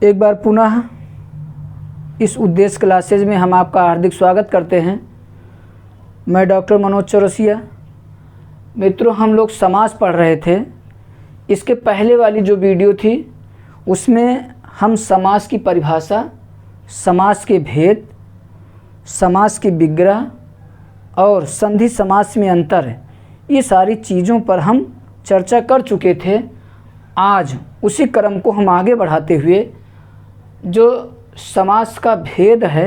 एक बार पुनः इस उद्देश्य क्लासेज में हम आपका हार्दिक स्वागत करते हैं। मैं डॉक्टर मनोज चौरसिया। मित्रों, हम लोग समास पढ़ रहे थे। इसके पहले वाली जो वीडियो थी उसमें हम समास की परिभाषा, समास के भेद, समास के विग्रह और संधि समास में अंतर, ये सारी चीज़ों पर हम चर्चा कर चुके थे। आज उसी क्रम को हम आगे बढ़ाते हुए जो समास का भेद है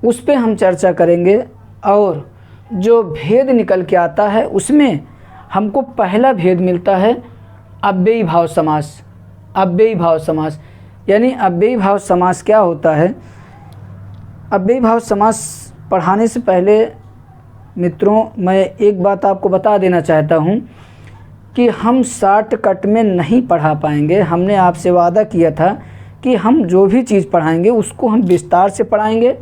उस पे हम चर्चा करेंगे। और जो भेद निकल के आता है उसमें हमको पहला भेद मिलता है अव्ययी भाव समास। अव्ययी भाव समास यानी अव्ययी भाव समास क्या होता है? अव्ययी भाव समास पढ़ाने से पहले मित्रों मैं एक बात आपको बता देना चाहता हूँ कि हम शॉर्टकट में नहीं पढ़ा पाएंगे। हमने आपसे वादा किया था कि हम जो भी चीज़ पढ़ाएंगे उसको हम विस्तार से पढ़ाएंगे,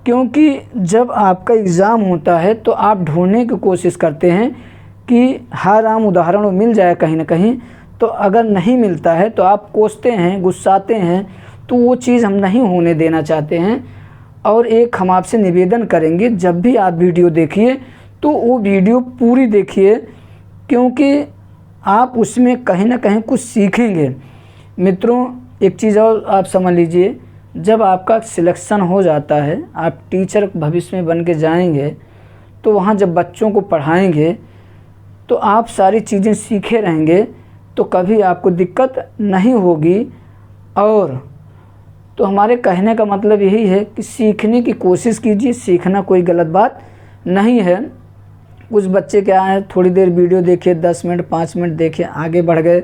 क्योंकि जब आपका एग्ज़ाम होता है तो आप ढूंढने की कोशिश करते हैं कि हर आम उदाहरण मिल जाए कहीं ना कहीं। तो अगर नहीं मिलता है तो आप कोसते हैं, गुस्साते हैं, तो वो चीज़ हम नहीं होने देना चाहते हैं। और एक हम आपसे निवेदन करेंगे, जब भी आप वीडियो देखिए तो वो वीडियो पूरी देखिए, क्योंकि आप उसमें कहीं ना कहीं कुछ सीखेंगे। मित्रों, एक चीज़ और आप समझ लीजिए, जब आपका सिलेक्शन हो जाता है, आप टीचर भविष्य में बन के जाएंगे, तो वहाँ जब बच्चों को पढ़ाएंगे तो आप सारी चीज़ें सीखे रहेंगे, तो कभी आपको दिक्कत नहीं होगी। और तो हमारे कहने का मतलब यही है कि सीखने की कोशिश कीजिए। सीखना कोई गलत बात नहीं है। कुछ बच्चे क्या है, थोड़ी देर वीडियो देखे, 10 मिनट 5 मिनट देखे, आगे बढ़ गए।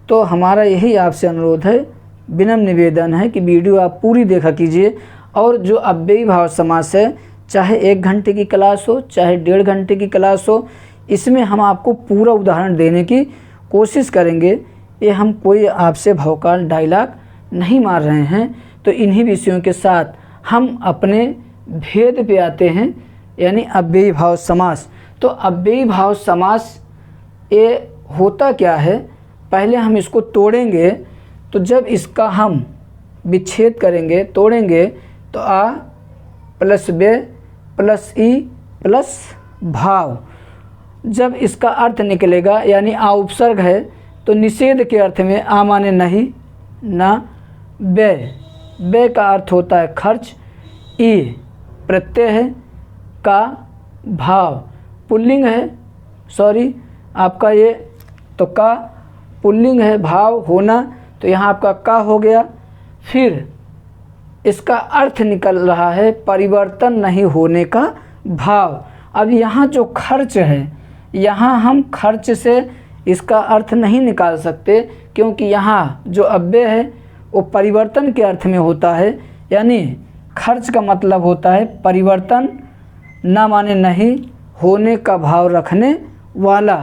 तो हमारा यही आपसे अनुरोध है, विनम्र निवेदन है कि वीडियो आप पूरी देखा कीजिए। और जो अव्ययी भाव समास है, चाहे 1 घंटे की क्लास हो, चाहे 1.5 घंटे की क्लास हो, इसमें हम आपको पूरा उदाहरण देने की कोशिश करेंगे। ये हम कोई आपसे भौकाल डायलॉग नहीं मार रहे हैं। तो इन्हीं विषयों के साथ हम अपने भेद पे आते हैं, यानी अव्ययी भाव समास। तो अव्ययी भाव समास ये होता क्या है, पहले हम इसको तोड़ेंगे। तो जब इसका हम विच्छेद करेंगे, तोड़ेंगे, तो आ प्लस बे प्लस ई प्लस भाव। जब इसका अर्थ निकलेगा, यानी आ उपसर्ग है, तो निषेध के अर्थ में आ माने नहीं, ना, बे का अर्थ होता है खर्च, ई प्रत्यय है, का भाव पुल्लिंग है, सॉरी आपका ये तो का पुल्लिंग है, भाव होना, तो यहाँ आपका का हो गया। फिर इसका अर्थ निकल रहा है परिवर्तन नहीं होने का भाव। अब यहाँ जो खर्च है, यहाँ हम खर्च से इसका अर्थ नहीं निकाल सकते, क्योंकि यहाँ जो अव्यय है वो परिवर्तन के अर्थ में होता है। यानी खर्च का मतलब होता है परिवर्तन, ना माने नहीं, होने का भाव रखने वाला।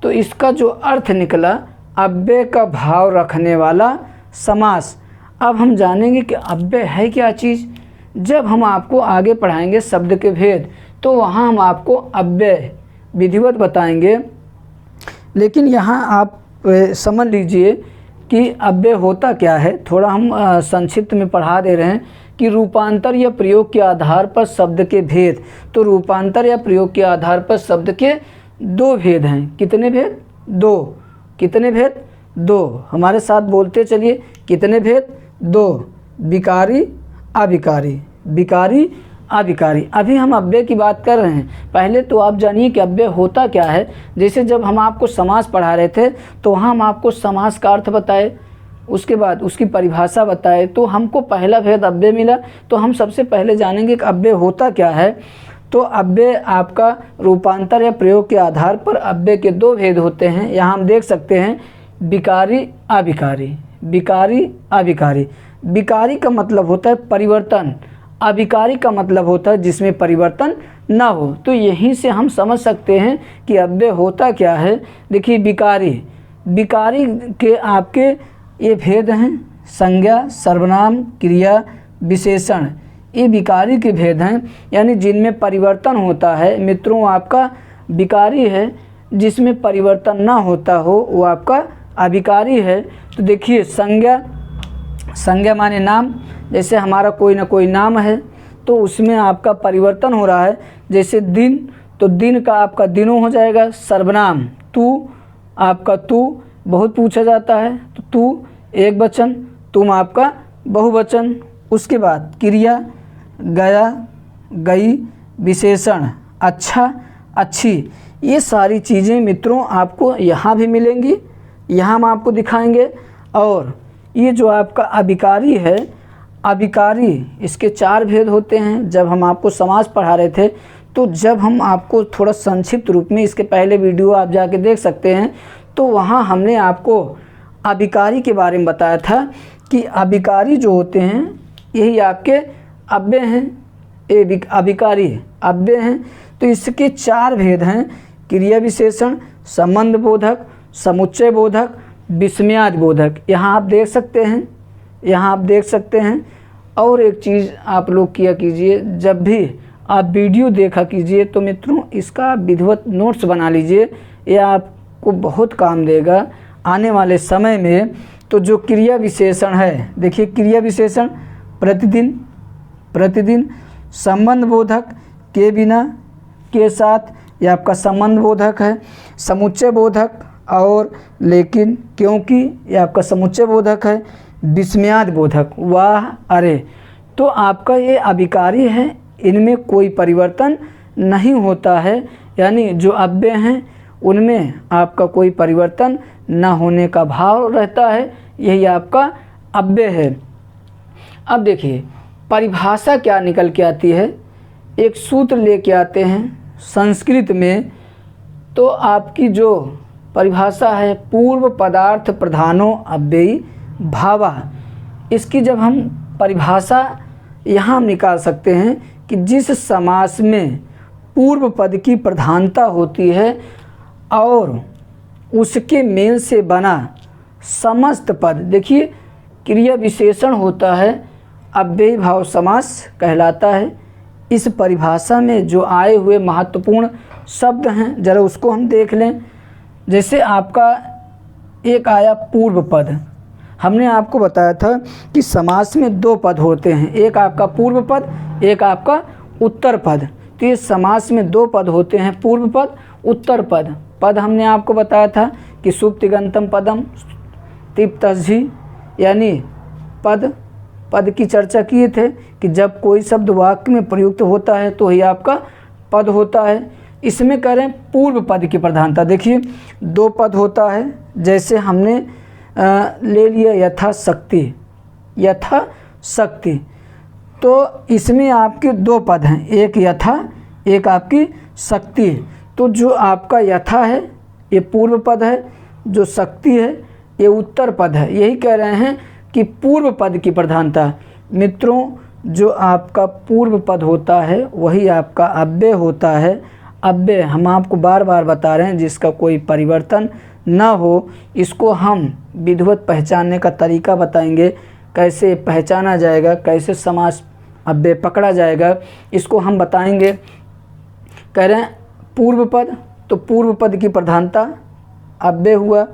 तो इसका जो अर्थ निकला अव्यय का भाव रखने वाला समास। अब हम जानेंगे कि अव्यय है क्या चीज़। जब हम आपको आगे पढ़ाएंगे शब्द के भेद, तो वहाँ हम आपको अव्यय विधिवत बताएंगे। लेकिन यहाँ आप समझ लीजिए कि अव्यय होता क्या है। थोड़ा हम संक्षिप्त में पढ़ा दे रहे हैं कि रूपांतर या प्रयोग के आधार पर शब्द के भेद। तो रूपांतर या प्रयोग के आधार पर शब्द के 2 भेद हैं। कितने भेद? 2। कितने भेद? 2। हमारे साथ बोलते चलिए, कितने भेद? 2। विकारी अविकारी, विकारी अविकारी। अभी हम अव्यय की बात कर रहे हैं। पहले तो आप जानिए कि अव्यय होता क्या है। जैसे जब हम आपको समास पढ़ा रहे थे तो वहाँ हम आपको समास का अर्थ बताए, उसके बाद उसकी परिभाषा बताए, तो हमको पहला भेद अव्यय मिला। तो हम सबसे पहले जानेंगे कि अव्यय होता क्या है। तो अव्यय आपका रूपांतर या प्रयोग के आधार पर अव्यय के 2 भेद होते हैं। यहाँ हम देख सकते हैं विकारी अविकारी, विकारी अविकारी। विकारी का मतलब होता है परिवर्तन, अविकारी का मतलब होता है जिसमें परिवर्तन ना हो। तो यहीं से हम समझ सकते हैं कि अव्यय होता क्या है। देखिए विकारी, विकारी के आपके ये भेद हैं, संज्ञा, सर्वनाम, क्रिया, विशेषण, ये विकारी के भेद हैं, यानी जिनमें परिवर्तन होता है। मित्रों, आपका विकारी है, जिसमें परिवर्तन ना होता हो वो आपका अविकारी है। तो देखिए संज्ञा, संज्ञा माने नाम, जैसे हमारा कोई ना कोई नाम है तो उसमें आपका परिवर्तन हो रहा है। जैसे दिन, तो दिन का आपका दिनों हो जाएगा। सर्वनाम तू, आपका तू बहुत पूछा जाता है तो तू एक वचन, तुम आपका बहुवचन। उसके बाद क्रिया, गया, गई, विशेषण अच्छा, अच्छी, ये सारी चीज़ें मित्रों आपको यहाँ भी मिलेंगी, यहाँ हम आपको दिखाएंगे। और ये जो आपका अभिकारी है, अभिकारी, इसके 4 भेद होते हैं। जब हम आपको समास पढ़ा रहे थे तो जब हम आपको थोड़ा संक्षिप्त रूप में, इसके पहले वीडियो आप जाके देख सकते हैं, तो वहाँ हमने आपको अभिकारी के बारे में बताया था कि अभिकारी जो होते हैं यही आपके अव्यय हैं, ये अभिकारी अव्यय हैं। तो इसके 4 भेद हैं, क्रिया विशेषण, संबंध बोधक, समुच्चय बोधक, विस्मयादि बोधक। यहाँ आप देख सकते हैं, यहाँ आप देख सकते हैं। और एक चीज़ आप लोग किया कीजिए, जब भी आप वीडियो देखा कीजिए तो मित्रों इसका विधिवत नोट्स बना लीजिए, यह आपको बहुत काम देगा आने वाले समय में। तो जो क्रिया विशेषण है, देखिए क्रिया विशेषण प्रतिदिन, प्रतिदिन, संबंध बोधक के बिना, के साथ, ये आपका संबंध बोधक है। समुच्चय बोधक और लेकिन, क्योंकि, ये आपका समुच्चय बोधक है। विस्मयादि बोधक वाह, अरे, तो आपका ये अभिकारी है, इनमें कोई परिवर्तन नहीं होता है, यानी जो अव्यय हैं उनमें आपका कोई परिवर्तन न होने का भाव रहता है, यही आपका अव्यय है। अब देखिए परिभाषा क्या निकल के आती है, एक सूत्र लेके आते हैं संस्कृत में। तो आपकी जो परिभाषा है, पूर्व पदार्थ प्रधानो अव्ययी भावा, इसकी जब हम परिभाषा यहाँ हम निकाल सकते हैं कि जिस समास में पूर्व पद की प्रधानता होती है और उसके मेल से बना समस्त पद, देखिए क्रिया विशेषण होता है, अव्ययी भाव समास कहलाता है। इस परिभाषा में जो आए हुए महत्वपूर्ण शब्द हैं जरा उसको हम देख लें। जैसे आपका एक आया पूर्व पद, हमने आपको बताया था कि समास में 2 पद होते हैं, एक आपका पूर्व पद, एक आपका उत्तर पद। तो ये समास में 2 पद होते हैं, पूर्व पद, उत्तर पद। पद हमने आपको बताया था कि सुप्तिगंतम पदम तिप्तझी, यानी पद, पद की चर्चा किए थे कि जब कोई शब्द वाक्य में प्रयुक्त होता है तो ही आपका पद होता है। इसमें करें पूर्व पद की प्रधानता, देखिए 2 पद होता है, जैसे हमने ले लिया यथाशक्ति, यथाशक्ति, तो इसमें आपके 2 पद हैं, एक यथा, एक आपकी शक्ति। तो जो आपका यथा है ये पूर्व पद है, जो शक्ति है ये उत्तर पद है। यही कह रहे हैं कि पूर्व पद की प्रधानता। मित्रों जो आपका पूर्व पद होता है वही आपका अव्यय होता है। अव्यय हम आपको बार बार बता रहे हैं जिसका कोई परिवर्तन न हो, इसको हम विधिवत पहचानने का तरीका बताएंगे, कैसे पहचाना जाएगा, कैसे समास अव्यय पकड़ा जाएगा, इसको हम बताएंगे। कह रहे हैं पूर्व पद, तो पूर्व पद की प्रधानता अव्यय हुआ,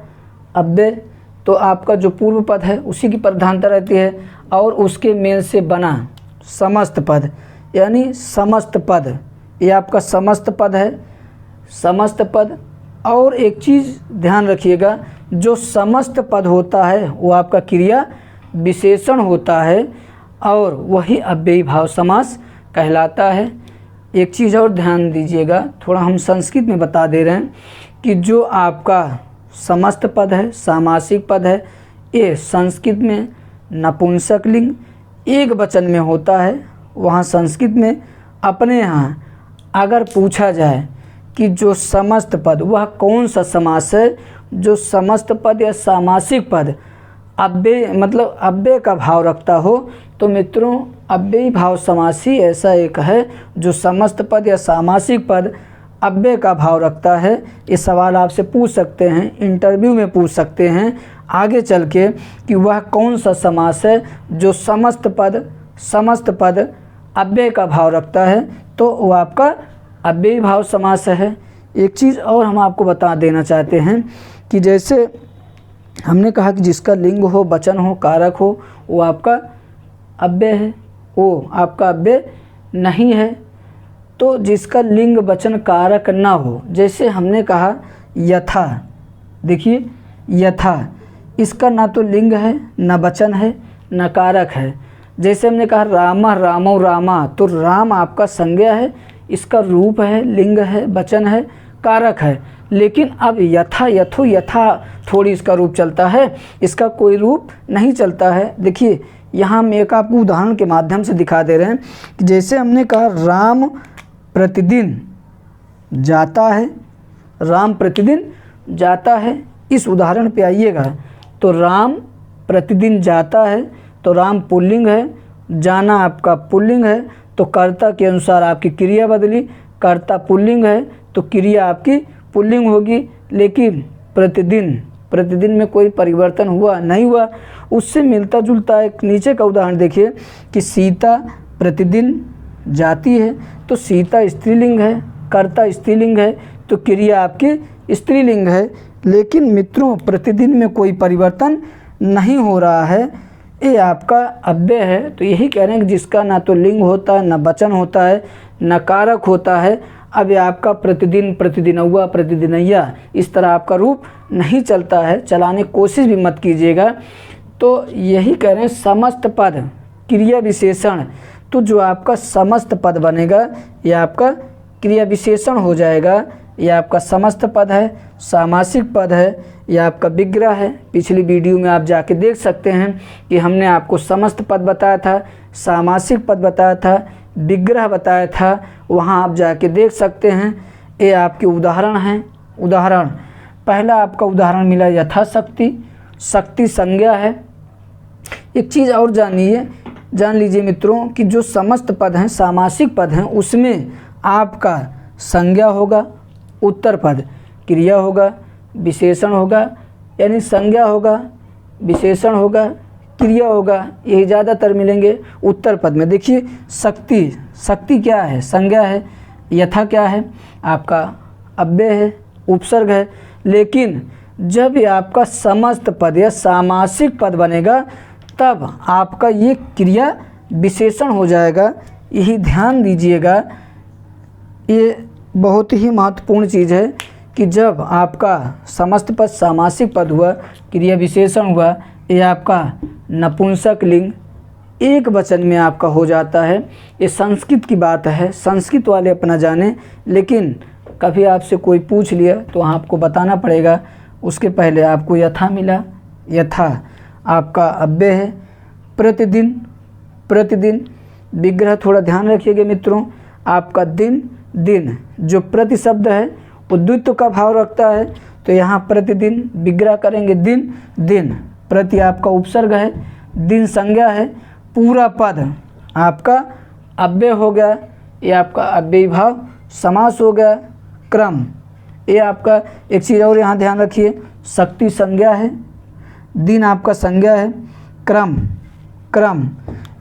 अव्यय तो आपका जो पूर्व पद है उसी की प्रधानता रहती है, और उसके मेल से बना समस्त पद, यानी समस्त पद, ये आपका समस्त पद है, समस्त पद। और एक चीज़ ध्यान रखिएगा, जो समस्त पद होता है वो आपका क्रिया विशेषण होता है और वही अव्ययी भाव समास कहलाता है। एक चीज़ और ध्यान दीजिएगा, थोड़ा हम संस्कृत में बता दे रहे हैं कि जो आपका समस्त पद है, सामासिक पद है, ये संस्कृत में नपुंसकलिंग एक वचन में होता है। वहाँ संस्कृत में अपने यहाँ अगर पूछा जाए कि जो समस्त पद वह कौन सा समास है, जो समस्त पद या सामासिक पद अव्यय मतलब अव्यय का भाव रखता हो, तो मित्रों अव्ययी भाव समास ही ऐसा एक है जो समस्त पद या सामासिक पद अव्यय का भाव रखता है। ये सवाल आपसे पूछ सकते हैं, इंटरव्यू में पूछ सकते हैं आगे चल के कि वह कौन सा समास है जो समस्त पद अव्यय का भाव रखता है, तो वो आपका अव्ययी भाव समास है। एक चीज़ और हम आपको बता देना चाहते हैं कि जैसे हमने कहा कि जिसका लिंग हो, वचन हो, कारक हो, वो आपका अव्यय है, वो आपका अव्यय नहीं है। तो जिसका लिंग, वचन, कारक ना हो, जैसे हमने कहा यथा, देखिए यथा, इसका ना तो लिंग है, ना वचन है, ना कारक है। जैसे हमने कहा रामा, रामो, रामा, तो राम आपका संज्ञा है, इसका रूप है, लिंग है, वचन है, कारक है। लेकिन अब यथा, यथो, यथा थोड़ी इसका रूप चलता है, इसका कोई रूप नहीं चलता है। देखिए यहाँ हम एक आपको उदाहरण के माध्यम से दिखा दे रहे हैं कि जैसे हमने कहा राम प्रतिदिन जाता है, राम प्रतिदिन जाता है, इस उदाहरण पे आइएगा तो राम प्रतिदिन जाता है, तो राम पुल्लिंग है, जाना आपका पुल्लिंग है, तो कर्ता के अनुसार आपकी क्रिया बदली, कर्ता पुल्लिंग है तो क्रिया आपकी पुल्लिंग होगी। लेकिन प्रतिदिन, प्रतिदिन में कोई परिवर्तन हुआ नहीं हुआ। उससे मिलता जुलता एक नीचे का उदाहरण देखिए कि सीता प्रतिदिन जाती है, तो सीता स्त्रीलिंग है, कर्ता स्त्रीलिंग है, तो क्रिया आपकी स्त्रीलिंग है। लेकिन मित्रों प्रतिदिन में कोई परिवर्तन नहीं हो रहा है, ये आपका अव्यय है। तो यही कह रहे हैं कि जिसका ना तो लिंग होता है, ना वचन होता है, ना कारक होता है। अब ये आपका प्रतिदिन, प्रतिदिनौआ, प्रतिदिनैया, इस तरह आपका रूप नहीं चलता है, चलाने की कोशिश भी मत कीजिएगा। तो यही कह रहे हैं समस्त पद, क्रिया विशेषण, तो जो आपका समस्त पद बनेगा ये आपका क्रिया विशेषण हो जाएगा। ये आपका समस्त पद है, सामासिक पद है, यह आपका विग्रह है। पिछली वीडियो में आप जाके देख सकते हैं कि हमने आपको समस्त पद बताया था, सामासिक पद बताया था, विग्रह बताया था, वहाँ आप जाके देख सकते हैं। ये आपके उदाहरण हैं। उदाहरण पहला आपका उदाहरण मिला यथाशक्ति, शक्ति संज्ञा है। एक चीज़ और जान लीजिए मित्रों कि जो समस्त पद हैं, सामासिक पद हैं, उसमें आपका संज्ञा होगा, उत्तर पद क्रिया होगा, विशेषण होगा, यानी संज्ञा होगा, विशेषण होगा, क्रिया होगा, यही ज़्यादातर मिलेंगे उत्तर पद में। देखिए शक्ति, शक्ति क्या है? संज्ञा है। यथा क्या है? आपका अव्यय है, उपसर्ग है। लेकिन जब ये आपका समस्त पद या सामासिक पद बनेगा तब आपका ये क्रिया विशेषण हो जाएगा। यही ध्यान दीजिएगा, ये बहुत ही महत्वपूर्ण चीज़ है कि जब आपका समस्त पद सामासिक पद हुआ, क्रिया विशेषण हुआ, ये आपका नपुंसक लिंग एक वचन में आपका हो जाता है। ये संस्कृत की बात है, संस्कृत वाले अपना जाने, लेकिन कभी आपसे कोई पूछ लिया तो आपको बताना पड़ेगा। उसके पहले आपको यथा मिला, यथा आपका अव्यय है। प्रतिदिन, प्रतिदिन विग्रह थोड़ा ध्यान रखिएगा मित्रों। आपका दिन, दिन जो प्रति शब्द है वो द्वित्व का भाव रखता है, तो यहाँ प्रतिदिन विग्रह करेंगे दिन, दिन प्रति आपका उपसर्ग है, दिन संज्ञा है, पूरा पद आपका अव्यय हो गया, ये आपका अव्ययी भाव समास हो गया। क्रम, ये आपका एक चीज़ और यहाँ ध्यान रखिए, शक्ति संज्ञा है, दिन आपका संज्ञा है, क्रम, क्रम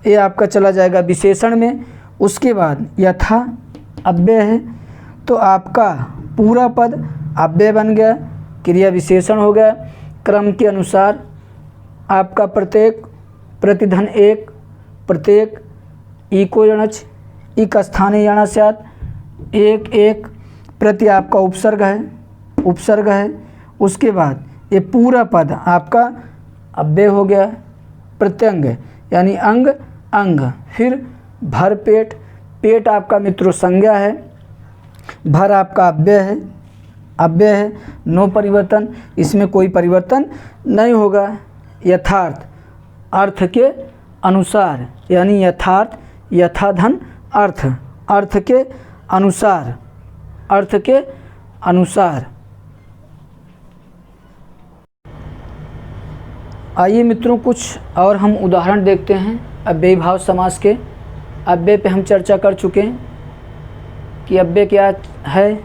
ये आपका चला जाएगा विशेषण में। उसके बाद यथा अव्यय है, तो आपका पूरा पद अव्यय बन गया, क्रिया विशेषण हो गया। क्रम के अनुसार आपका प्रत्येक, प्रतिधन एक, प्रत्येक इको यणच, इक स्थाने यणस्यात्, एक एक प्रति आपका उपसर्ग है, उपसर्ग है। उसके बाद ये पूरा पद आपका अव्यय हो गया, प्रत्यंग यानी अंग, अंग। फिर भर पेट, पेट आपका मित्रों संज्ञा है, भर आपका अव्यय है, अव्यय है, नो परिवर्तन, इसमें कोई परिवर्तन नहीं होगा। यथार्थ, अर्थ के अनुसार, यानी यथार्थ, यथाधन अर्थ, अर्थ के अनुसार, अर्थ के अनुसार। आइए मित्रों कुछ और हम उदाहरण देखते हैं अव्ययी भाव समास के। अव्यय पे हम चर्चा कर चुके हैं कि अव्यय क्या है,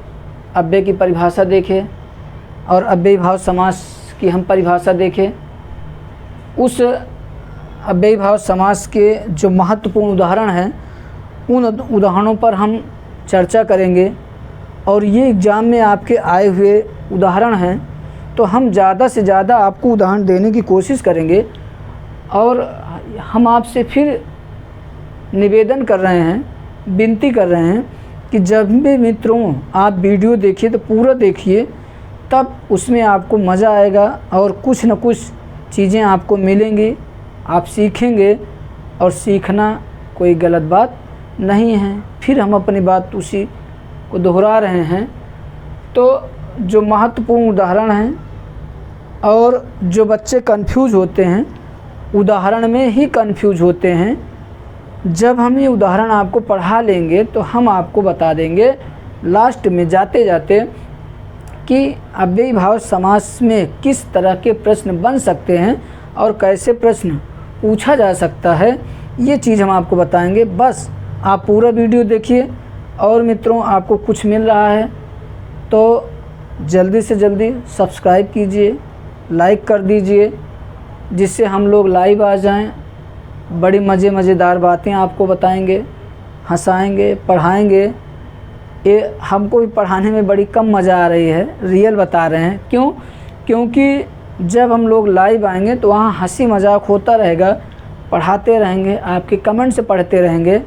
अव्यय की परिभाषा देखें और अव्ययी भाव समास की हम परिभाषा देखें। उस अव्ययी भाव समास के जो महत्वपूर्ण उदाहरण हैं उन उदाहरणों पर हम चर्चा करेंगे और ये एग्ज़ाम में आपके आए हुए उदाहरण हैं। तो तो हम ज़्यादा से ज़्यादा आपको उदाहरण देने की कोशिश करेंगे। और हम आपसे फिर निवेदन कर रहे हैं, विनती कर रहे हैं कि जब भी मित्रों आप वीडियो देखिए तो पूरा देखिए, तब उसमें आपको मज़ा आएगा और कुछ न कुछ चीज़ें आपको मिलेंगी, आप सीखेंगे। और सीखना कोई गलत बात नहीं है। फिर हम अपनी बात उसी को दोहरा रहे हैं। तो जो महत्वपूर्ण उदाहरण हैं और जो बच्चे कंफ्यूज होते हैं, उदाहरण में ही कंफ्यूज होते हैं। जब हम ये उदाहरण आपको पढ़ा लेंगे तो हम आपको बता देंगे लास्ट में जाते जाते कि अव्ययी भाव समास में किस तरह के प्रश्न बन सकते हैं और कैसे प्रश्न पूछा जा सकता है, ये चीज़ हम आपको बताएंगे। बस आप पूरा वीडियो देखिए। और मित्रों, आपको कुछ मिल रहा है तो जल्दी से जल्दी सब्सक्राइब कीजिए, लाइक कर दीजिए, जिससे हम लोग लाइव आ जाएं। बड़ी मज़ेदार बातें आपको बताएंगे, हंसाएंगे, पढ़ाएंगे। ये हमको भी पढ़ाने में बड़ी कम मज़ा आ रही है, रियल बता रहे हैं। क्यों? क्योंकि जब हम लोग लाइव आएंगे तो वहाँ हंसी मजाक होता रहेगा, पढ़ाते रहेंगे, आपके कमेंट से पढ़ते रहेंगे।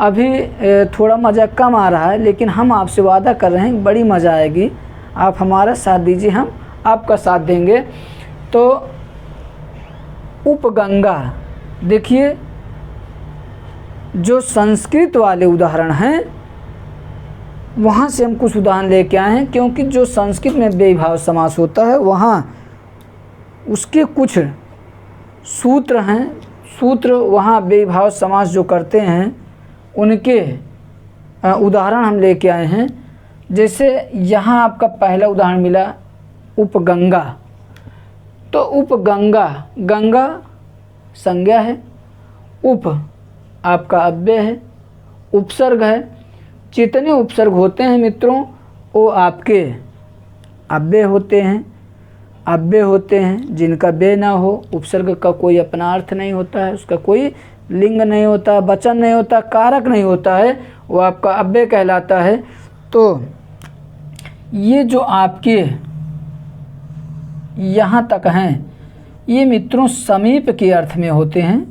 अभी थोड़ा मज़ा कम आ रहा है, लेकिन हम आपसे वादा कर रहे हैं बड़ी मज़ा आएगी। आप हमारा साथ दीजिए, हम आपका साथ देंगे। तो उपगंगा देखिए, जो संस्कृत वाले उदाहरण हैं वहाँ से हम कुछ उदाहरण लेके आए हैं। क्योंकि जो संस्कृत में अव्ययी भाव समास होता है वहाँ उसके कुछ सूत्र हैं। सूत्र वहाँ अव्ययी भाव समास जो करते हैं उनके उदाहरण हम लेके आए हैं। जैसे यहाँ आपका पहला उदाहरण मिला उपगंगा। तो उपगंगा, गंगा संज्ञा है, उप आपका अव्यय है, उपसर्ग है। जितने उपसर्ग होते हैं मित्रों वो आपके अव्यय होते हैं। अव्यय होते हैं जिनका व्यय ना हो, उपसर्ग का कोई अपना अर्थ नहीं होता है, उसका कोई लिंग नहीं होता, वचन नहीं होता, कारक नहीं होता है, वो आपका अव्यय कहलाता है। तो ये जो आपके यहाँ तक हैं ये मित्रों समीप के अर्थ में होते हैं।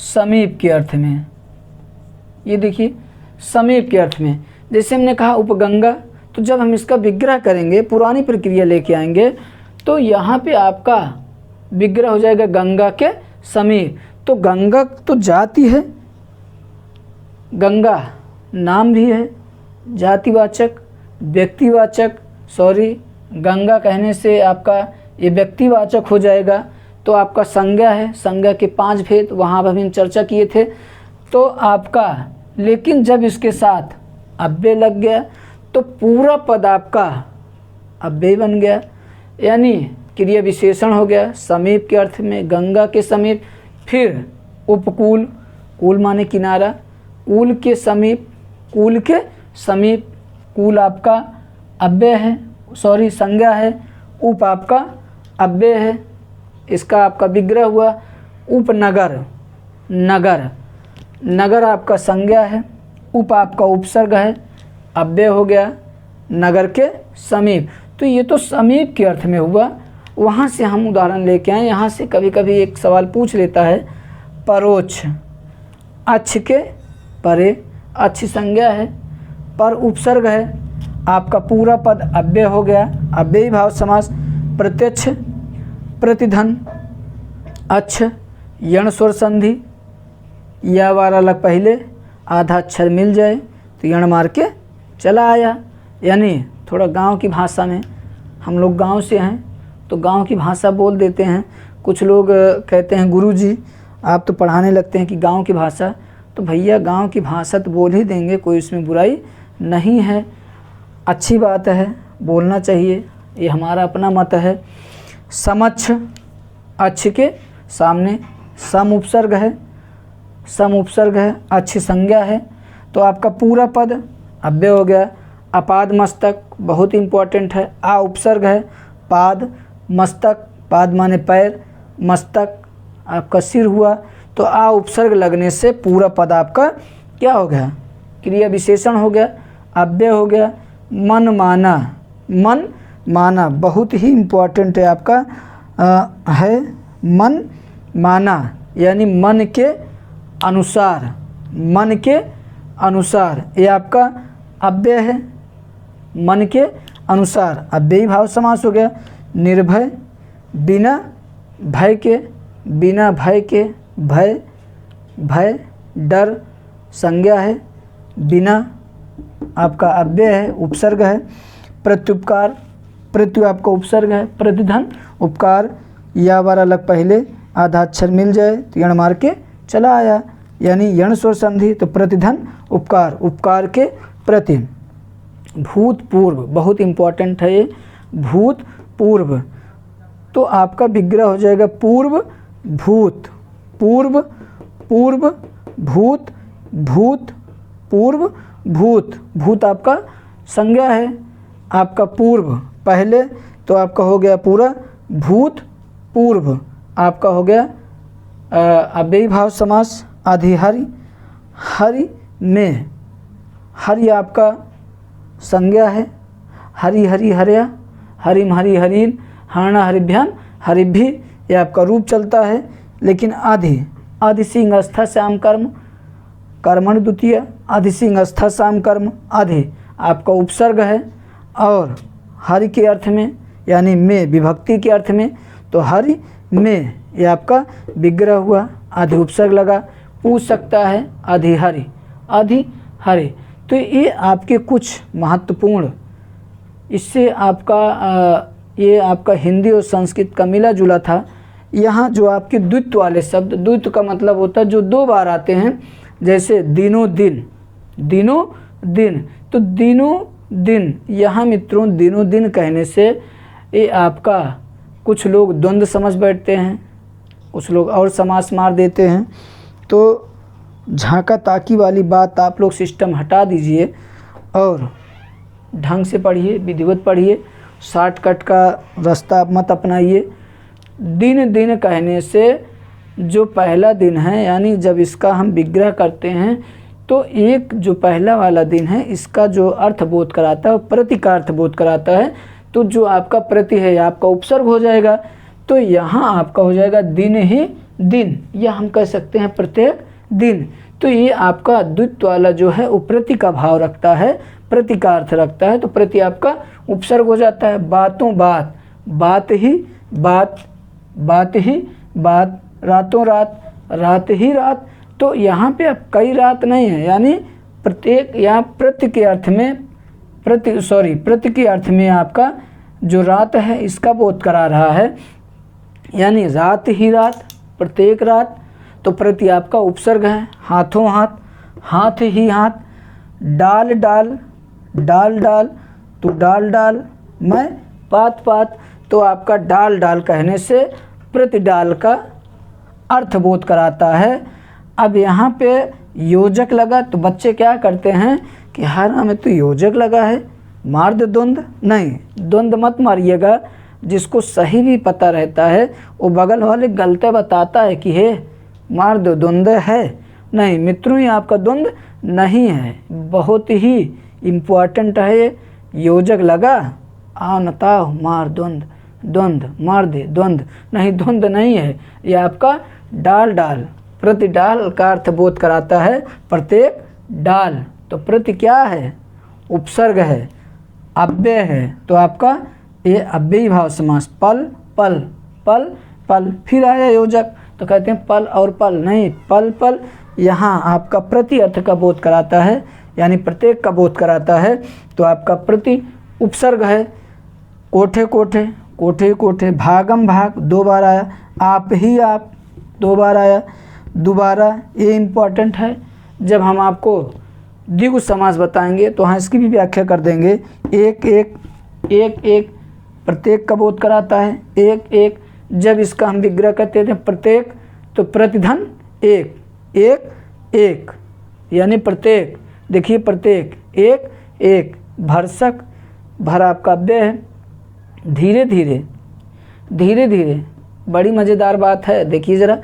समीप के अर्थ में, ये देखिए समीप के अर्थ में। जैसे हमने कहा उपगंगा, तो जब हम इसका विग्रह करेंगे, पुरानी प्रक्रिया लेके आएंगे, तो यहाँ पे आपका विग्रह हो जाएगा गंगा के समीप। तो गंगा तो जाति है, गंगा नाम भी है, जातिवाचक, व्यक्तिवाचक, गंगा कहने से आपका ये व्यक्तिवाचक हो जाएगा। तो आपका संज्ञा है, संज्ञा के 5 भेद वहाँ पर भी हम चर्चा किए थे। तो आपका, लेकिन जब इसके साथ अव्यय लग गया तो पूरा पद आपका अव्यय बन गया, यानी क्रिया विशेषण हो गया। समीप के अर्थ में गंगा के समीप। फिर उपकूल, कूल माने किनारा, कूल के समीप, कूल के समीप। कूल आपका अव्यय है, संज्ञा है। उप आपका अव्यय है, इसका आपका विग्रह हुआ। उपनगर, नगर, नगर आपका संज्ञा है, उप आपका उपसर्ग है, अव्यय हो गया, नगर के समीप। तो ये तो समीप के अर्थ में हुआ। वहाँ से हम उदाहरण लेके आए। यहाँ से कभी कभी एक सवाल पूछ लेता है, परोक्ष, अक्ष के परे, अक्ष संज्ञा है, पर उपसर्ग है, आपका पूरा पद अव्यय हो गया, अव्ययी भाव समास। प्रत्यक्ष, प्रतिधन, अक्ष, यण स्वर संधि, या वाला लग पहले, आधा अक्षर मिल जाए तो यण मार के चला आया। यानी थोड़ा गांव की भाषा में, हम लोग गांव से हैं तो गांव की भाषा बोल देते हैं। कुछ लोग कहते हैं गुरुजी आप तो पढ़ाने लगते हैं कि गांव की भाषा, तो भैया गांव की भाषा तो बोल ही देंगे, कोई इसमें बुराई नहीं है, अच्छी बात है, बोलना चाहिए, ये हमारा अपना मत है। समक्ष, अक्ष के सामने, सम उपसर्ग है, सम उपसर्ग है, अक्ष संज्ञा है, तो आपका पूरा पद अव्यय हो गया। अपाद मस्तक बहुत इंपॉर्टेंट है, आ उपसर्ग है, पाद मस्तक, पाद माने पैर, मस्तक आपका सिर हुआ, तो आ उपसर्ग लगने से पूरा पद आपका क्या हो गया, क्रिया विशेषण हो गया, अव्यय हो गया। मन माना, मन माना, बहुत ही इम्पोर्टेंट है आपका है मन माना, यानी मन के अनुसार, मन के अनुसार, ये आपका अव्यय है, मन के अनुसार अव्ययी भाव समास हो गया। निर्भय, बिना भय के, बिना भय के, भय, भय, डर संज्ञा है, बिना आपका अव्यय है, उपसर्ग है। प्रत्युपकार, प्रत्यु आपका उपसर्ग है। प्रतिधन, उपकार, या बार अलग पहले आधा अक्षर मिल जाए तो यण मार के चला आया, यानी यण स्वर संधि, तो प्रतिधन उपकार, उपकार के प्रति। भूतपूर्व, बहुत इम्पोर्टेंट है ये, भूतपूर्व, तो आपका विग्रह हो जाएगा पूर्व भूत, पूर्व, पूर्व भूत, भूत, पूर्व भूत, भूत आपका संज्ञा है, आपका पूर्व पहले, तो आपका हो गया पूरा भूत पूर्व, आपका हो गया अव्ययी भाव समास। अधिहरि, हरि में, हरि आपका संज्ञा है, हरि हरि हरया, हरिम हरि हरिन, हरणा हरिभ्याम हरिभि, ये आपका रूप चलता है। लेकिन आधि, आधि सिंह अस्था श्याम कर्म, कर्मण द्वितीय, आधि सिंह अस्था श्याम कर्म, आधि आपका उपसर्ग है। और हरि के अर्थ में, यानी में विभक्ति के अर्थ में, तो हरि में ये आपका विग्रह हुआ, आधि उपसर्ग लगा। पूछ सकता है अधिहरि, अधिहरि, तो ये आपके कुछ महत्वपूर्ण, इससे आपका ये आपका हिंदी और संस्कृत का मिला जुला था। यहाँ जो आपके द्वित्व वाले शब्द, द्वित्व का मतलब होता है जो दो बार आते हैं, जैसे दिनों दिन, दिनों दिन, तो दिनों दिन, यहाँ मित्रों दिनों दिन कहने से ये आपका कुछ लोग द्वंद्व समझ बैठते हैं, कुछ लोग और समास मार देते हैं। तो झांका ताकी वाली बात आप लोग सिस्टम हटा दीजिए और ढंग से पढ़िए, विधिवत पढ़िए, शॉर्टकट का रास्ता मत अपनाइए। दिन दिन कहने से जो पहला दिन है, यानी जब इसका हम विग्रह करते हैं तो एक जो पहला वाला दिन है इसका जो अर्थ बोध कराता है, प्रति का अर्थ बोध कराता है, तो जो आपका प्रति है आपका उपसर्ग हो जाएगा। तो यहाँ आपका हो जाएगा दिन ही दिन, या हम कह सकते हैं प्रत्येक दिन। तो ये आपका द्वित्व वाला जो है वो प्रति का भाव रखता है, प्रति का अर्थ रखता है, तो प्रति आपका उपसर्ग हो जाता है। बातों बात, बात ही बात, बात ही बात, रातों रात, रात ही रात, तो यहाँ पे अब कई रात नहीं है, यानी प्रत्येक, यहाँ प्रति के अर्थ में, प्रति के अर्थ में आपका जो रात है इसका बोध करा रहा है, यानी रात ही रात, प्रत्येक रात, तो प्रति आपका उपसर्ग है। हाथों हाथ, हाथ ही हाथ, डाल डाल, डाल डाल, तो डाल डाल, मैं पात पात, तो आपका डाल डाल कहने से प्रति डाल का अर्थ बोध कराता है। अब यहाँ पे योजक लगा तो बच्चे क्या करते हैं कि हर हमें तो योजक लगा है, मार दे द्वंद्व, नहीं द्वंद्व मत मारिएगा। जिसको सही भी पता रहता है वो बगल वाले गलते बताता है कि हे मार दो द्वंद्व है, नहीं मित्रों ये आपका द्वंद्व नहीं है, बहुत ही इम्पोर्टेंट है ये। योजक लगा आओ नताओ मार द्वंद्व, द्वंद्व मार दे द्वंद्व, नहीं द्वंद्व नहीं है, ये आपका डाल डाल, प्रति डाल का अर्थ बोध कराता है, प्रत्येक डाल, तो प्रति क्या है उपसर्ग है, अव्यय है, तो आपका ये अव्ययी भाव समास। पल पल, पल पल, फिर आया योजक तो कहते हैं पल और पल, नहीं पल पल, यहाँ आपका प्रति अर्थ का बोध कराता है, यानी प्रत्येक का बोध कराता है, तो आपका प्रति उपसर्ग है। कोठे कोठे, कोठे कोठे, भागम भाग दो बार आया, आप ही आप दो बार आया, दोबारा, ये इम्पॉर्टेंट है। जब हम आपको द्विगु समास बताएंगे तो हाँ इसकी भी व्याख्या कर देंगे। एक एक, एक एक प्रत्येक का बोध कराता है, एक एक, जब इसका हम विग्रह करते थे प्रत्येक, तो प्रतिधन एक, एक एक, यानी प्रत्येक, देखिए प्रत्येक, एक एक, भरसक, भर आपका अव्यय है। धीरे धीरे, धीरे धीरे, बड़ी मज़ेदार बात है, देखिए ज़रा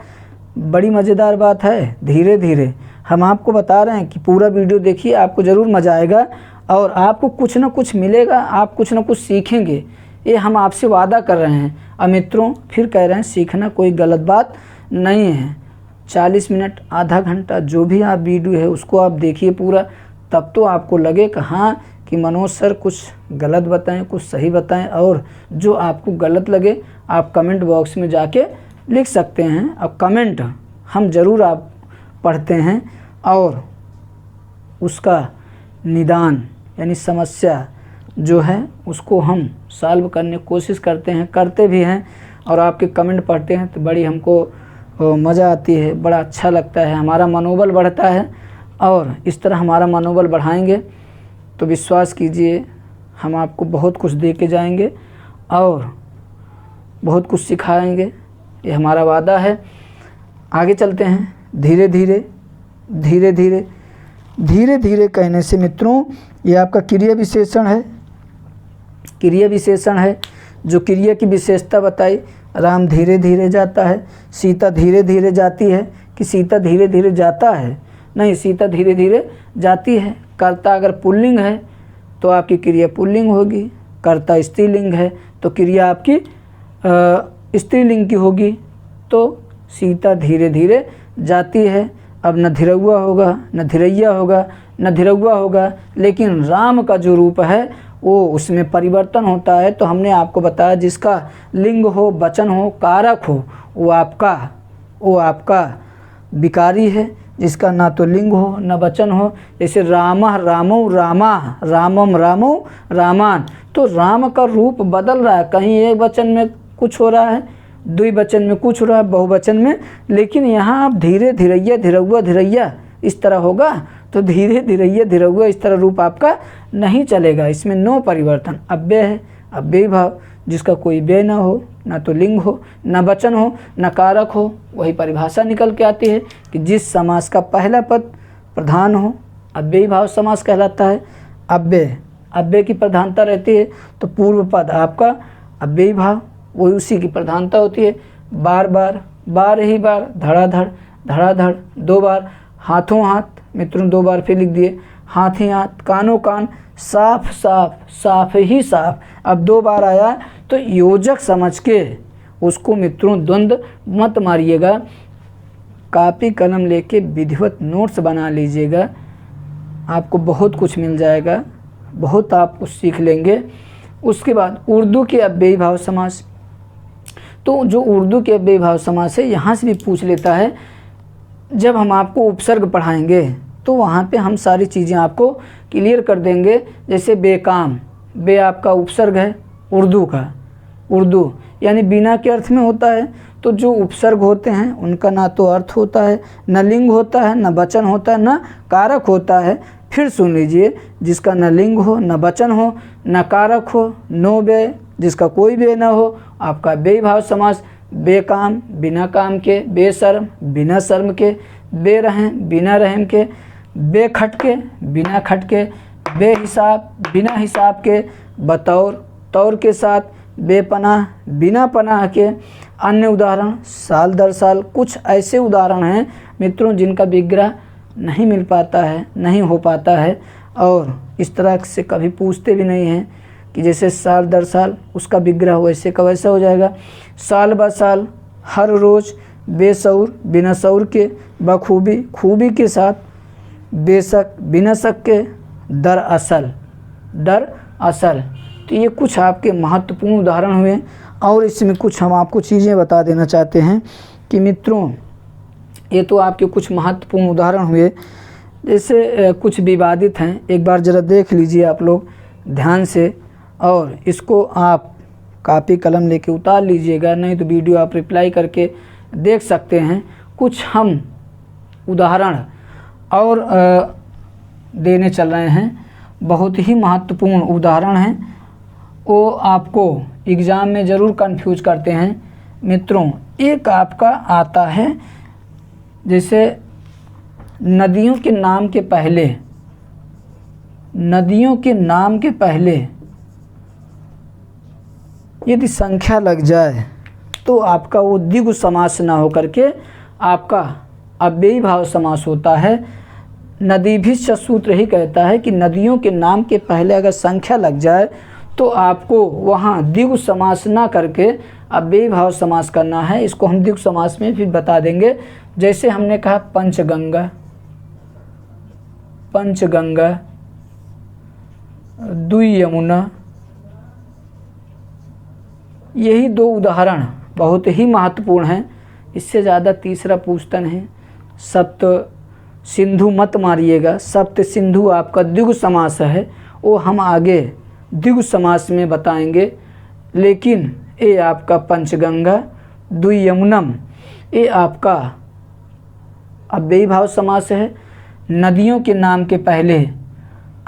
बड़ी मज़ेदार बात है। धीरे धीरे हम आपको बता रहे हैं कि पूरा वीडियो देखिए, आपको ज़रूर मज़ा आएगा और आपको कुछ ना कुछ मिलेगा, आप कुछ ना कुछ सीखेंगे। ये हम आपसे वादा कर रहे हैं। अब मित्रों फिर कह रहे हैं, सीखना कोई गलत बात नहीं है। 40 मिनट, आधा घंटा जो भी आप वीडियो है उसको आप देखिए पूरा, तब तो आपको लगे कि हाँ कि मनोज सर कुछ गलत बताएं, कुछ सही बताएं। और जो आपको गलत लगे आप कमेंट बॉक्स में जाके लिख सकते हैं। अब कमेंट हम ज़रूर आप पढ़ते हैं और उसका निदान यानी समस्या जो है उसको हम सॉल्व करने की कोशिश करते हैं, करते भी हैं। और आपके कमेंट पढ़ते हैं तो बड़ी हमको मज़ा आती है, बड़ा अच्छा लगता है, हमारा मनोबल बढ़ता है। और इस तरह हमारा मनोबल बढ़ाएंगे तो विश्वास कीजिए हम आपको बहुत कुछ दे के जाएंगे और बहुत कुछ सिखाएंगे, ये हमारा वादा है। आगे चलते हैं। धीरे धीरे धीरे धीरे धीरे धीरे कहने से मित्रों ये आपका क्रिया विशेषण है। क्रिया विशेषण है जो क्रिया की विशेषता बताई। राम धीरे धीरे जाता है, सीता धीरे धीरे जाती है कि सीता धीरे धीरे जाता है, नहीं सीता धीरे धीरे जाती है। कर्ता अगर पुल्लिंग है तो आपकी क्रिया पुल्लिंग होगी, कर्ता स्त्रीलिंग है तो क्रिया आपकी स्त्रीलिंग की होगी। तो सीता धीरे धीरे जाती है। अब न धीरउआ होगा, न धीरैया होगा, न धीरउआ होगा, लेकिन राम का जो रूप है वो उसमें परिवर्तन होता है। तो हमने आपको बताया जिसका लिंग हो, वचन हो, कारक हो वो आपका विकारी है। जिसका ना तो लिंग हो न वचन हो, जैसे रामः रामौ रामा, रामम रामौ रामान, तो राम का रूप बदल रहा है। कहीं एक वचन में कुछ हो रहा है, द्विवचन में कुछ हो रहा है, बहुवचन में। लेकिन यहाँ आप धीरे धीरैया धीरउआ धीरैया इस तरह होगा, तो धीरे धीरैया धीरउआ इस तरह रूप आपका नहीं चलेगा। इसमें नो परिवर्तन। अव्यय है, अव्ययी भाव जिसका कोई व्यय ना हो, ना तो लिंग हो, ना वचन हो, ना कारक हो। वही परिभाषा निकल के आती है कि जिस समास का पहला पद प्रधान हो अव्ययी भाव समास कहलाता है। अव्यय की प्रधानता रहती है तो पूर्व पद आपका अव्ययी भाव वही उसी की प्रधानता होती है। बार बार, बार ही बार, धड़ाधड़ धड़ाधड़, 2 बार, हाथों हाथ, मित्रों 2 बार फिर लिख दिए, हाथ ही हाथ, कानों कान, साफ साफ, साफ ही साफ। अब 2 बार आया तो योजक समझ के उसको मित्रों द्वंद्व मत मारिएगा। कॉपी कलम लेके विधिवत नोट्स बना लीजिएगा, आपको बहुत कुछ मिल जाएगा, बहुत आप कुछ सीख लेंगे। उसके बाद उर्दू के अव्ययी भाव समास, तो जो उर्दू के अव्ययी भाव समास है यहाँ से भी पूछ लेता है। जब हम आपको उपसर्ग पढ़ाएंगे तो वहाँ पे हम सारी चीज़ें आपको क्लियर कर देंगे। जैसे बेकाम, बे आपका उपसर्ग है उर्दू का, उर्दू यानी बिना के अर्थ में होता है। तो जो उपसर्ग होते हैं उनका ना तो अर्थ होता है, न लिंग होता है, न वचन होता है, न कारक होता है। फिर सुन लीजिए, जिसका न लिंग हो, न वचन हो, न कारक हो, नो व्यय, जिसका कोई व्यय न हो, आपका व्ययी भाव समास। बेकाम बिना काम के, बेशर्म बिना शर्म के, बेरहम बिना रहम के, बेखटके बिना खटके, बेहिसाब बिना हिसाब के, बतौर तौर के साथ, बेपनाह बिना पनाह के। अन्य उदाहरण साल दर साल। कुछ ऐसे उदाहरण हैं मित्रों जिनका विग्रह नहीं मिल पाता है, नहीं हो पाता है, और इस तरह से कभी पूछते भी नहीं हैं कि जैसे साल दर साल उसका विग्रह वैसे का वैसा हो जाएगा। साल ब साल, हर रोज़, बेसौर बिना सौर के, बखूबी खूबी के साथ, बेशक बिना शक के, दर असल तो ये कुछ आपके महत्वपूर्ण उदाहरण हुए। और इसमें कुछ हम आपको चीज़ें बता देना चाहते हैं कि मित्रों ये तो आपके कुछ महत्वपूर्ण उदाहरण हुए, जैसे कुछ विवादित हैं। एक बार ज़रा देख लीजिए आप लोग ध्यान से, और इसको आप कॉपी कलम लेके उतार लीजिएगा, नहीं तो वीडियो आप रिप्लाई करके देख सकते हैं। कुछ हम उदाहरण और देने चल रहे हैं, बहुत ही महत्वपूर्ण उदाहरण हैं, वो आपको एग्ज़ाम में ज़रूर कंफ्यूज करते हैं मित्रों। एक आपका आता है जैसे नदियों के नाम के पहले, नदियों के नाम के पहले यदि संख्या लग जाए तो आपका वो द्विगु समास ना होकर के आपका अव्ययी भाव समास होता है। नदीभिश्च सूत्र ही कहता है कि नदियों के नाम के पहले अगर संख्या लग जाए तो आपको वहाँ द्विगु समास ना करके अव्ययी भाव समास करना है। इसको हम द्विगु समास में फिर बता देंगे। जैसे हमने कहा पंचगंगा, पंचगंगा, दुई यमुना, यही दो उदाहरण बहुत ही महत्वपूर्ण हैं। इससे ज़्यादा तीसरा पूछता नहीं। सप्त सिंधु मत मारिएगा, सप्त सिंधु आपका द्विगु समास है, वो हम आगे द्विगु समास में बताएंगे। लेकिन ये आपका पंचगंगा, दुई यमुनम, ये आपका अव्ययी भाव समास है। नदियों के नाम के पहले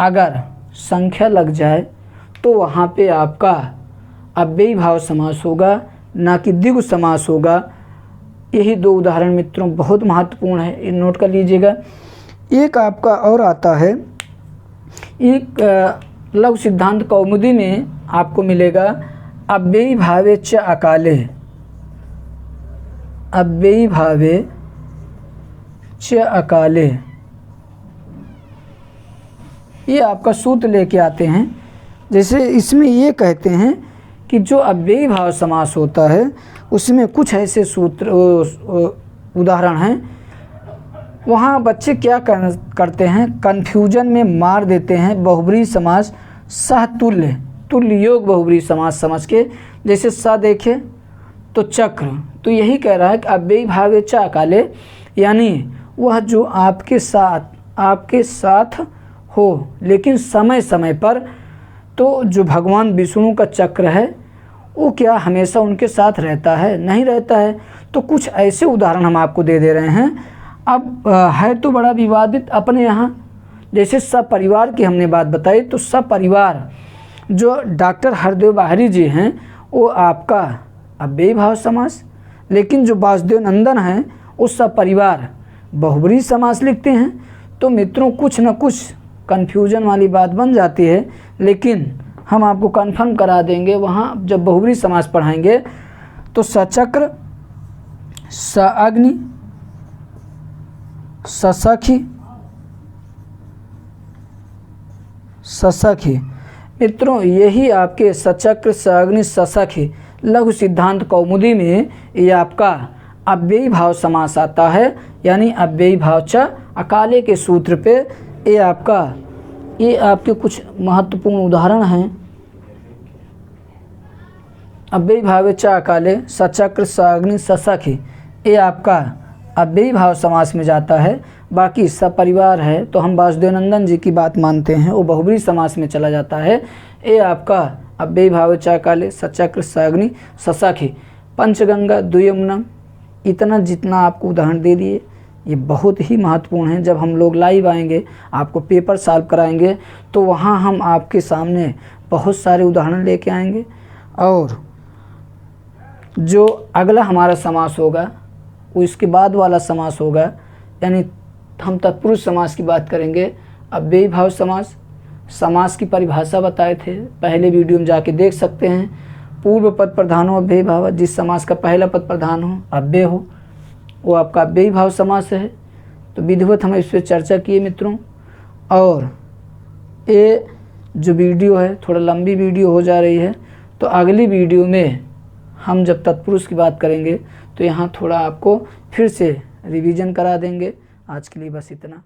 अगर संख्या लग जाए तो वहाँ पे आपका अव्ययी भाव समास होगा, ना कि द्विगु समास होगा। यही दो उदाहरण मित्रों बहुत महत्वपूर्ण है, ये नोट कर लीजिएगा। एक आपका और आता है, एक लघु सिद्धांत कौमुदी में आपको मिलेगा अव्ययी भावे च अकाले, अव्ययी भावे च अकाले, ये आपका सूत्र लेके आते हैं। जैसे इसमें ये कहते हैं कि जो अव्ययी भाव समास होता है उसमें कुछ ऐसे सूत्र उदाहरण हैं, वहाँ बच्चे क्या करते हैं, कन्फ्यूजन में मार देते हैं बहुब्रीहि समास सहतुल्य, तुल्य योग बहुब्रीहि समास समझ के। जैसे स देखे तो चक्र, तो यही कह रहा है कि अव्ययी भावे च अकाले, यानी वह जो आपके साथ हो लेकिन समय समय पर। तो जो भगवान विष्णु का चक्र है वो क्या हमेशा उनके साथ रहता है? नहीं रहता है। तो कुछ ऐसे उदाहरण हम आपको दे दे रहे हैं। अब है तो बड़ा विवादित अपने यहाँ, जैसे सपरिवार की हमने बात बताई, तो सपरिवार जो डॉक्टर हरदेव बाहरी जी हैं वो आपका अव्ययी भाव समास, लेकिन जो वासुदेव नंदन हैं वो सपरिवार बहुब्रीहि समास लिखते हैं। तो मित्रों कुछ न कुछ कन्फ्यूजन वाली बात बन जाती है, लेकिन हम आपको कन्फर्म करा देंगे। वहाँ जब बहुब्रीहि समास पढ़ाएंगे तो सचक्र, सअग्नि, ससखी, ससखी, मित्रों यही आपके सचक्र, सअग्नि, ससखी लघु सिद्धांत कौमुदी में ये आपका अव्ययी भाव समास आता है, यानी अव्ययी भाव च अकाले के सूत्र पे। ये आपके कुछ महत्वपूर्ण उदाहरण हैं। अव्ययी भावे च अकाले, सचक्र, सअग्नि, ससखी, ये आपका अव्ययी भाव समास में जाता है। बाकी सपरिवार है तो हम वासुदेव नंदन जी की बात मानते हैं, वो बहुब्रीहि समास में चला जाता है। ये आपका अव्ययी भावे च अकाले, सचक्र, सअग्नि, ससखी, पंचगंगा, द्वियमुनम, इतना जितना आपको उदाहरण दे दिए ये बहुत ही महत्वपूर्ण है। जब हम लोग लाइव आएंगे, आपको पेपर सॉल्व कराएंगे, तो वहाँ हम आपके सामने बहुत सारे उदाहरण लेके आएंगे। और जो अगला हमारा समास होगा वो इसके बाद वाला समास होगा, यानी हम तत्पुरुष समास की बात करेंगे। अव्ययी भाव समास, समास की परिभाषा बताए थे, पहले वीडियो में जाके देख सकते हैं। पूर्व पद प्रधान हो अव्ययी भाव, जिस समास का पहला पद प्रधान हो, अव्यय हो, वो आपका अव्ययी भाव समास है। तो विधिवत हम इस पर चर्चा किए मित्रों। और ये जो वीडियो है थोड़ा लंबी वीडियो हो जा रही है, तो अगली वीडियो में हम जब तत्पुरुष की बात करेंगे तो यहाँ थोड़ा आपको फिर से रिवीजन करा देंगे। आज के लिए बस इतना।